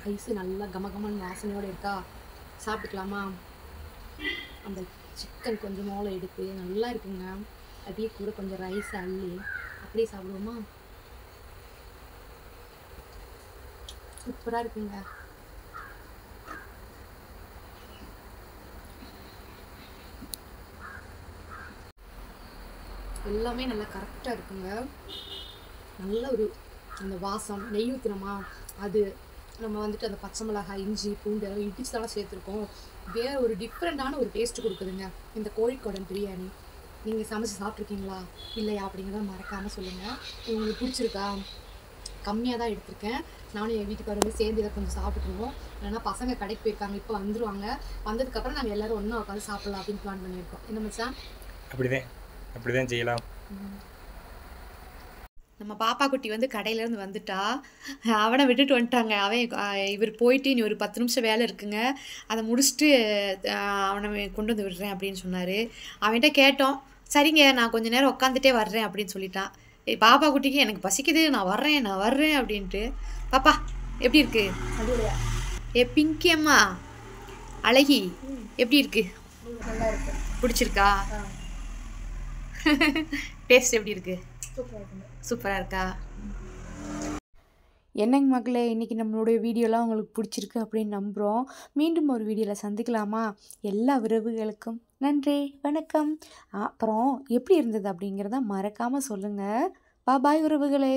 S1: ரைஸு நல்லா கமகமன் வாசனையோடு இருக்கா. சாப்பிட்டுக்கலாமா? அந்த சிக்கன் கொஞ்சம் மோளை எடுத்து நல்லா இருக்குங்க. அப்படியே கூட கொஞ்சம் ரைஸ் அள்ளி அப்படியே சாப்பிடுவோமா? சூப்பராக இருக்குங்க. எல்லாமே நல்லா கரெக்டாக இருக்குங்க. நல்ல ஒரு அந்த வாசம், நெய் ஊற்றினோமா அது, நம்ம வந்துட்டு அந்த பச்சை மிளகாய், இஞ்சி, பூண்டு எல்லாம் இடிச்சு தானே சேர்த்துருக்கோம். வேறு ஒரு டிஃப்ரெண்ட்டான ஒரு டேஸ்ட்டு கொடுக்குதுங்க இந்த கோழிக்கோடன் பிரியாணி. நீங்கள் சமைச்சு சாப்பிட்ருக்கீங்களா இல்லையா அப்படிங்கிறத மறக்காமல் சொல்லுங்கள். உங்களுக்கு பிடிச்சிருக்கா? கம்மியாக தான் எடுத்திருக்கேன். நானும் என் வீட்டுக்காரங்க சேர்ந்து இதை கொஞ்சம் சாப்பிட்ருவோம். இல்லைன்னா பசங்க கடைக்கு போயிருக்காங்க, இப்போ வந்துடுவாங்க. வந்ததுக்கப்புறம் நாங்கள் எல்லோரும் ஒன்றா உட்காந்து சாப்பிட்லாம் அப்படின்னு பிளான் பண்ணியிருக்கோம். என்ன மச்சான்?
S2: அப்படிதான் செய்யலாம்.
S1: நம்ம பாப்பா குட்டி வந்து கடையிலேருந்து வந்துட்டா. அவனை விட்டுட்டு வந்துட்டாங்க. இவர் போயிட்டு இனி ஒரு 10 நிமிஷம் வேலை இருக்குங்க, அதை முடிச்சுட்டு அவனை கொண்டு வந்து விடுறேன் அப்படின்னு சொன்னார். அவன்கிட்ட கேட்டோம், சரிங்க நான் கொஞ்சம் நேரம் உட்காந்துட்டே வர்றேன் அப்படின்னு சொல்லிட்டான். பாப்பா குட்டிக்கு எனக்கு பசிக்குது, நான் வர்றேன் அப்படின்ட்டு. பாப்பா எப்படி இருக்கு? பிங்கி அம்மா அழகி எப்படி இருக்கு? பிடிச்சிருக்கா? டேஸ்ட் எப்படி இருக்கு? சூப்பராக இருக்கா? என்னங்க மக்களே, இன்றைக்கி நம்மளுடைய வீடியோலாம் உங்களுக்கு பிடிச்சிருக்கு அப்படின்னு நம்புகிறோம். மீண்டும் ஒரு வீடியோவில் சந்திக்கலாமா? எல்லா உறவுகளுக்கும் நன்றி, வணக்கம். அப்புறம் எப்படி இருந்தது அப்படிங்கிறத மறக்காமல் சொல்லுங்கள். பாய் உறவுகளே.